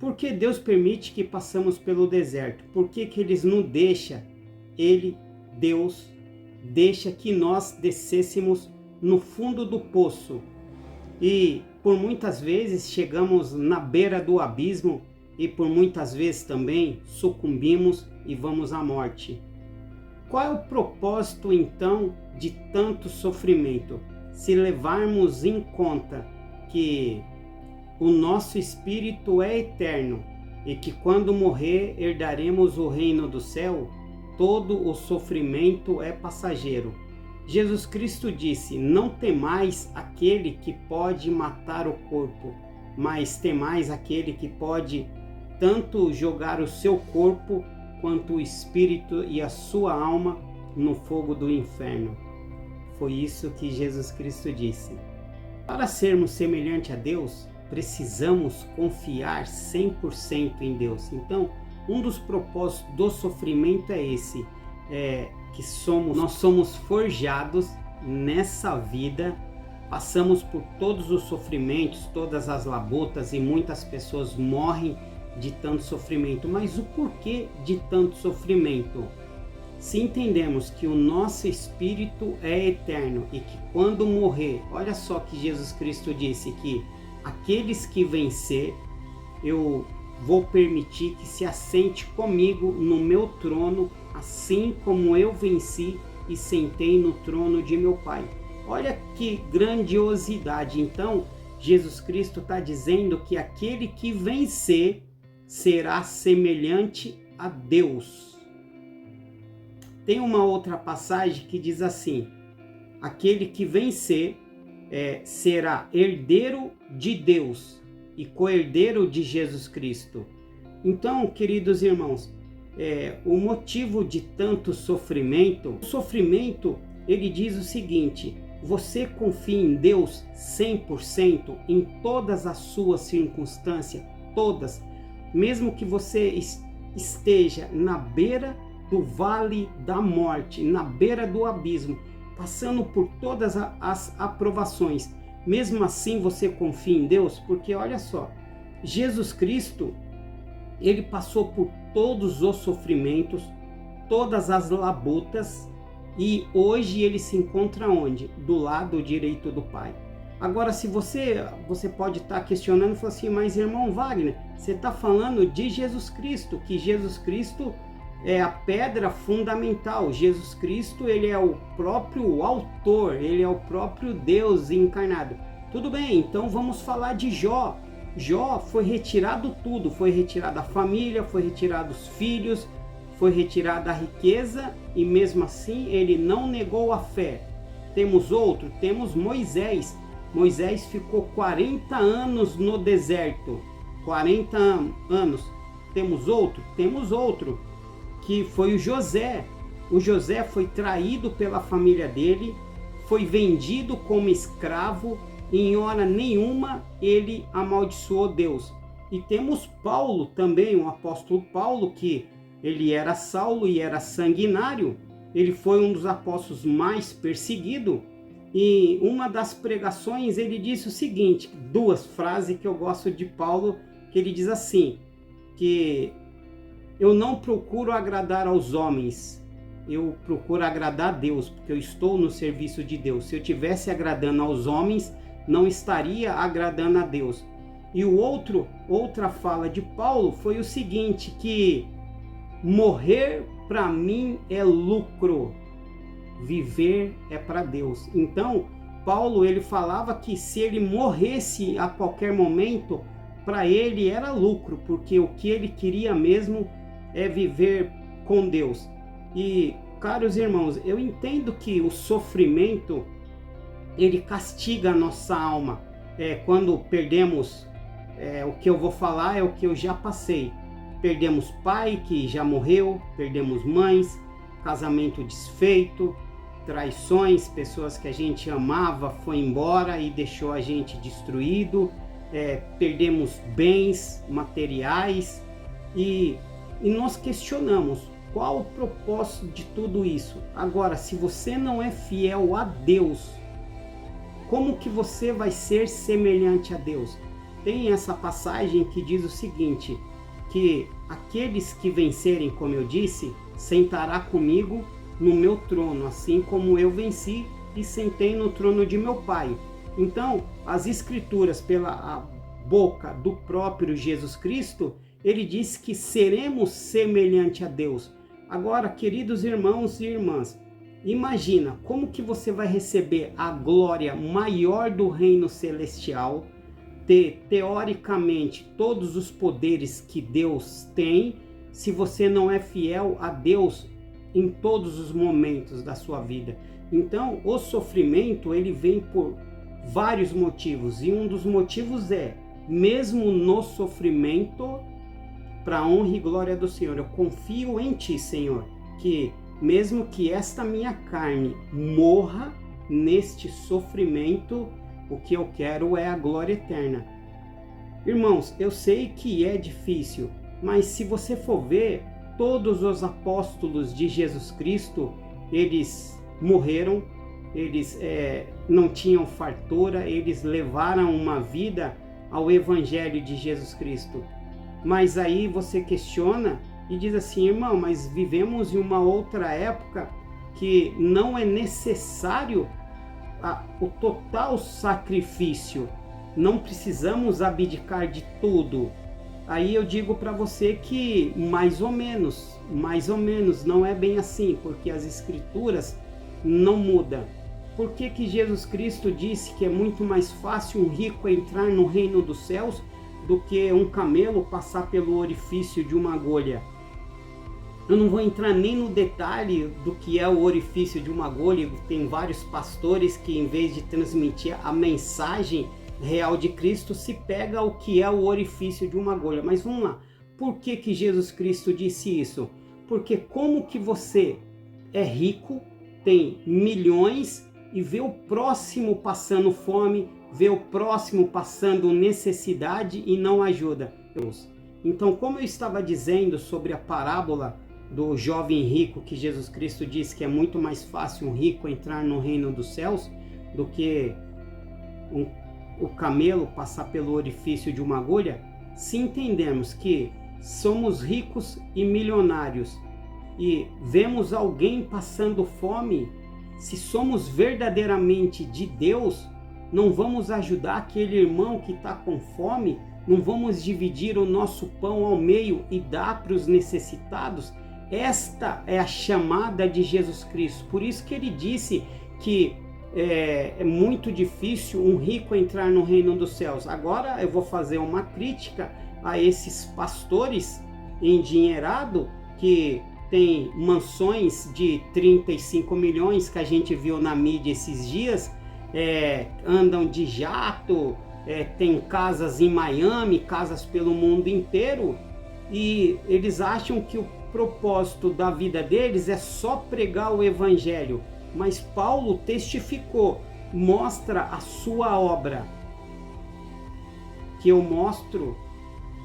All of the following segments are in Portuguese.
Por que Deus permite que passamos pelo deserto? Por que Ele não deixa, Deus, deixa que nós descêssemos no fundo do poço? E por muitas vezes chegamos na beira do abismo e por muitas vezes também sucumbimos e vamos à morte. Qual é o propósito então de tanto sofrimento? Se levarmos em conta que o nosso espírito é eterno e que quando morrer herdaremos o reino do céu, todo o sofrimento é passageiro. Jesus Cristo disse: não temais aquele que pode matar o corpo, mas temais aquele que pode tanto jogar o seu corpo quanto o espírito e a sua alma no fogo do inferno. Foi isso que Jesus Cristo disse. Para sermos semelhantes a Deus, precisamos confiar 100% em Deus. Então, um dos propósitos do sofrimento é esse, que nós somos forjados nessa vida, passamos por todos os sofrimentos, todas as labutas, e muitas pessoas morrem de tanto sofrimento. Mas o porquê de tanto sofrimento? Se entendemos que o nosso espírito é eterno e que quando morrer, olha só que Jesus Cristo disse que aqueles que vencer, eu vou permitir que se assente comigo no meu trono, assim como eu venci e sentei no trono de meu Pai. Olha que grandiosidade! Então, Jesus Cristo está dizendo que aquele que vencer será semelhante a Deus. Tem uma outra passagem que diz assim: aquele que vencer será herdeiro de Deus e co-herdeiro de Jesus Cristo. Então, queridos irmãos, o motivo de tanto sofrimento, o sofrimento, ele diz o seguinte: você confia em Deus 100% em todas as suas circunstâncias, todas, mesmo que você esteja na beira do vale da morte, na beira do abismo, passando por todas as aprovações, mesmo assim você confia em Deus? Porque olha só, Jesus Cristo, ele passou por todos os sofrimentos, todas as labutas, e hoje ele se encontra onde? Do lado direito do Pai. Agora, se você pode estar questionando e falar assim: mas irmão Wagner, você está falando de Jesus Cristo, que Jesus Cristo é a pedra fundamental. Jesus Cristo, ele é o próprio autor, ele é o próprio Deus encarnado. Tudo bem, então vamos falar de Jó. Jó foi retirado tudo, foi retirada a família, foi retirado os filhos, foi retirada a riqueza, e mesmo assim ele não negou a fé. Temos outro, temos Moisés. Moisés ficou 40 anos no deserto, 40 anos. Temos outro, que foi o José. O José foi traído pela família dele, foi vendido como escravo, e em hora nenhuma ele amaldiçoou Deus. E temos Paulo também, o apóstolo Paulo, que ele era Saulo e era sanguinário. Ele foi um dos apóstolos mais perseguidos. E uma das pregações ele disse o seguinte, duas frases que eu gosto de Paulo, que ele diz assim, que eu não procuro agradar aos homens, eu procuro agradar a Deus, porque eu estou no serviço de Deus. Se eu estivesse agradando aos homens, não estaria agradando a Deus. E outra fala de Paulo foi o seguinte, que morrer para mim é lucro, viver é para Deus. Então, Paulo, ele falava que se ele morresse a qualquer momento, para ele era lucro, porque o que ele queria mesmo é viver com Deus. E, caros irmãos, eu entendo que o sofrimento, ele castiga a nossa alma. Quando perdemos, o que eu vou falar é o que eu já passei. Perdemos pai que já morreu, perdemos mães, casamento desfeito, traições, pessoas que a gente amava foi embora e deixou a gente destruído, perdemos bens materiais e nós questionamos qual o propósito de tudo isso. Agora, se você não é fiel a Deus, como que você vai ser semelhante a Deus? tem essa passagem que diz o seguinte, que aqueles que vencerem, como eu disse, sentará comigo no meu trono, assim como eu venci e sentei no trono de meu Pai. Então, as Escrituras, pela boca do próprio Jesus Cristo, ele diz que seremos semelhante a Deus. Agora, queridos irmãos e irmãs, imagina como que você vai receber a glória maior do reino celestial, ter teoricamente todos os poderes que Deus tem, se você não é fiel a Deus em todos os momentos da sua vida. Então, o sofrimento, ele vem por vários motivos, e um dos motivos é, mesmo no sofrimento, para a honra e glória do Senhor, eu confio em Ti, Senhor, que mesmo que esta minha carne morra neste sofrimento, o que eu quero é a glória eterna. Irmãos, eu sei que é difícil, mas se você for ver, todos os apóstolos de Jesus Cristo, eles morreram, eles não tinham fartura, eles levaram uma vida ao Evangelho de Jesus Cristo. Mas aí você questiona e diz assim, irmão, mas vivemos em uma outra época que não é necessário o total sacrifício, não precisamos abdicar de tudo. Aí eu digo para você que mais ou menos, não é bem assim, porque as Escrituras não mudam. Por que que Jesus Cristo disse que é muito mais fácil um rico entrar no reino dos céus do que um camelo passar pelo orifício de uma agulha? Eu não vou entrar nem no detalhe do que é o orifício de uma agulha. Tem vários pastores que, em vez de transmitir a mensagem real de Cristo, se pega o que é o orifício de uma agulha. Mas vamos lá. Por que que Jesus Cristo disse isso? Porque como que você é rico, tem milhões e vê o próximo passando fome, vê o próximo passando necessidade e não ajuda? Então, como eu estava dizendo sobre a parábola do jovem rico, que Jesus Cristo disse que é muito mais fácil um rico entrar no reino dos céus do que o camelo passar pelo orifício de uma agulha, se entendermos que somos ricos e milionários e vemos alguém passando fome, se somos verdadeiramente de Deus, não vamos ajudar aquele irmão que está com fome, não vamos dividir o nosso pão ao meio e dar para os necessitados? Esta é a chamada de Jesus Cristo. Por isso que ele disse que é muito difícil um rico entrar no reino dos céus. Agora eu vou fazer uma crítica a esses pastores endinheirados que tem mansões de 35 milhões que a gente viu na mídia esses dias, andam de jato, tem casas em Miami, casas pelo mundo inteiro, e eles acham que o propósito da vida deles é só pregar o evangelho. Mas Paulo testificou, mostra a sua obra, que eu mostro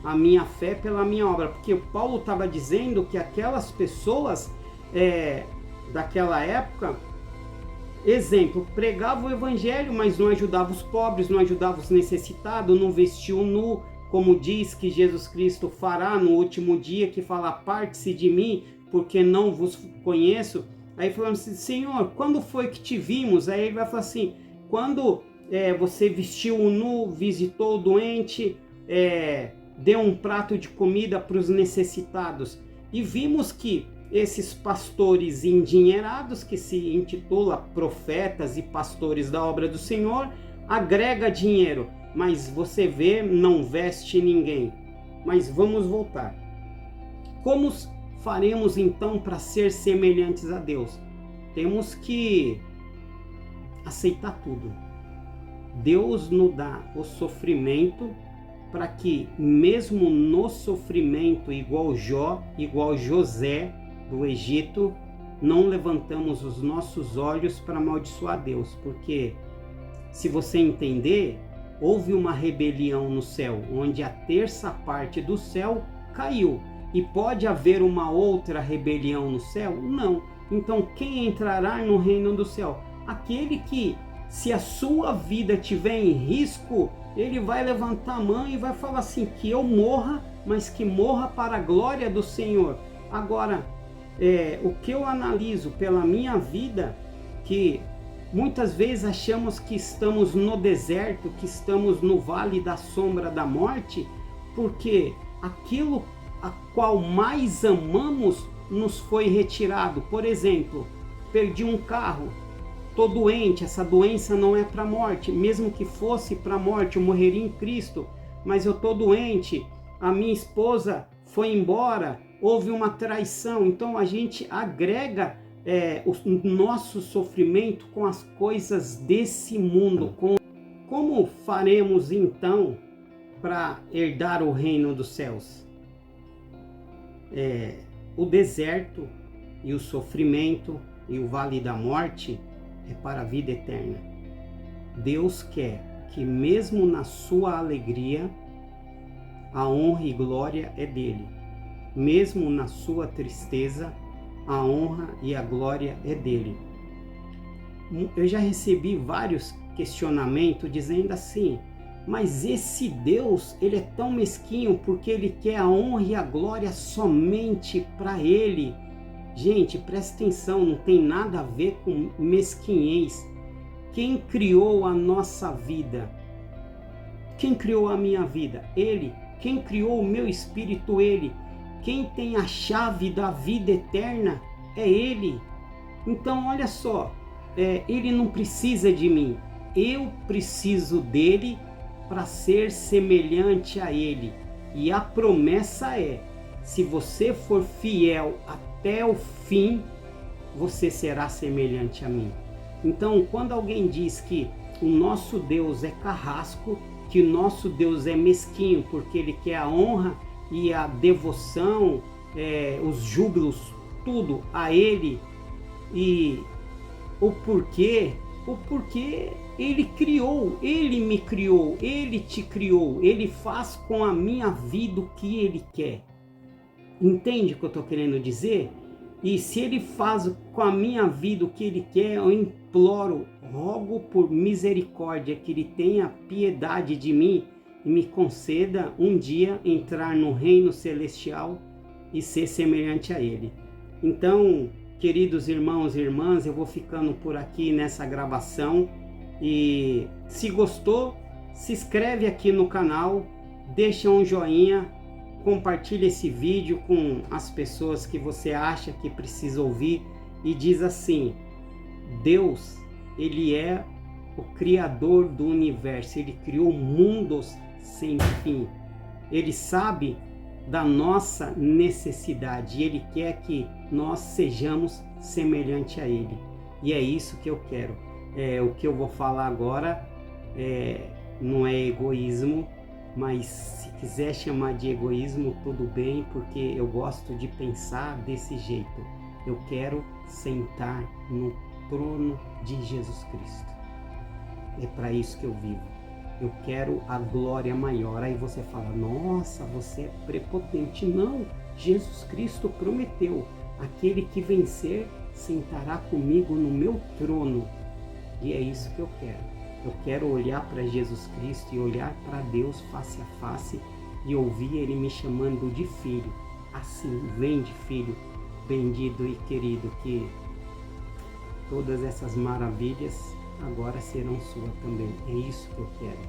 a minha fé pela minha obra, porque Paulo estava dizendo que aquelas pessoas daquela época, exemplo, pregavam o evangelho, mas não ajudavam os pobres, não ajudavam os necessitados, não vestiam nu, como diz que Jesus Cristo fará no último dia, que fala, aparte-se de mim, porque não vos conheço. Aí falamos assim, Senhor, quando foi que te vimos? Aí ele vai falar assim, quando você vestiu o nu, visitou o doente, deu um prato de comida para os necessitados. E vimos que esses pastores endinheirados, que se intitula profetas e pastores da obra do Senhor, agrega dinheiro, mas você vê, não veste ninguém. Mas vamos voltar. Como faremos então para ser semelhantes a Deus? Temos que aceitar tudo. Deus nos dá o sofrimento para que, mesmo no sofrimento, igual Jó, igual José do Egito, não levantamos os nossos olhos para amaldiçoar Deus, porque se você entender, houve uma rebelião no céu, onde a terça parte do céu caiu. E pode haver uma outra rebelião no céu? Não. Então quem entrará no reino do céu? Aquele que, se a sua vida tiver em risco, ele vai levantar a mão e vai falar assim, que eu morra, mas que morra para a glória do Senhor. Agora, o que eu analiso pela minha vida, que muitas vezes achamos que estamos no deserto, que estamos no vale da sombra da morte, porque aquilo a qual mais amamos nos foi retirado. Por exemplo, perdi um carro, estou doente, essa doença não é para a morte, mesmo que fosse para a morte, eu morreria em Cristo, mas eu estou doente, a minha esposa foi embora, houve uma traição, então a gente agrega o nosso sofrimento com as coisas desse mundo. Como faremos então para herdar o reino dos céus? O deserto e o sofrimento e o vale da morte é para a vida eterna. Deus quer que mesmo na sua alegria, a honra e glória é dele. Mesmo na sua tristeza, a honra e a glória é dele. Eu já recebi vários questionamentos dizendo assim, mas esse Deus, ele é tão mesquinho porque ele quer a honra e a glória somente para ele. Gente, presta atenção, não tem nada a ver com mesquinhez. Quem criou a nossa vida? Quem criou a minha vida? Ele. Quem criou o meu espírito? Ele. Quem tem a chave da vida eterna? É Ele. Então, olha só, Ele não precisa de mim. Eu preciso dele para ser semelhante a Ele. E a promessa é, se você for fiel até o fim, você será semelhante a mim. Então, quando alguém diz que o nosso Deus é carrasco, que o nosso Deus é mesquinho porque ele quer a honra e a devoção, os júbilos, tudo a ele, e o porquê ele criou, ele me criou, ele te criou, ele faz com a minha vida o que ele quer. Entende o que eu estou querendo dizer? E se ele faz com a minha vida o que ele quer, eu imploro, rogo por misericórdia que ele tenha piedade de mim e me conceda um dia entrar no reino celestial e ser semelhante a ele. Então, queridos irmãos e irmãs, eu vou ficando por aqui nessa gravação e se gostou, se inscreve aqui no canal, deixa um joinha, compartilha esse vídeo com as pessoas que você acha que precisa ouvir e diz assim, Deus, ele é o criador do universo, ele criou mundos sem fim, ele sabe da nossa necessidade, ele quer que nós sejamos semelhante a ele, e é isso que eu quero. O que eu vou falar agora não é egoísmo, mas se quiser chamar de egoísmo, tudo bem, porque eu gosto de pensar desse jeito. Eu quero sentar no trono de Jesus Cristo. É para isso que eu vivo. Eu quero a glória maior. Aí você fala, nossa, você é prepotente. Não, Jesus Cristo prometeu, aquele que vencer sentará comigo no meu trono. E é isso que eu quero. Eu quero olhar para Jesus Cristo e olhar para Deus face a face e ouvir Ele me chamando de filho. Assim, vem de filho, bendito e querido, que todas essas maravilhas agora serão suas também. É isso que eu quero.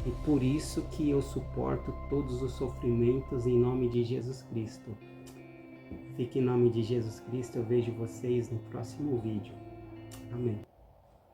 E por isso que eu suporto todos os sofrimentos em nome de Jesus Cristo. Fique em nome de Jesus Cristo. Eu vejo vocês no próximo vídeo. Amém.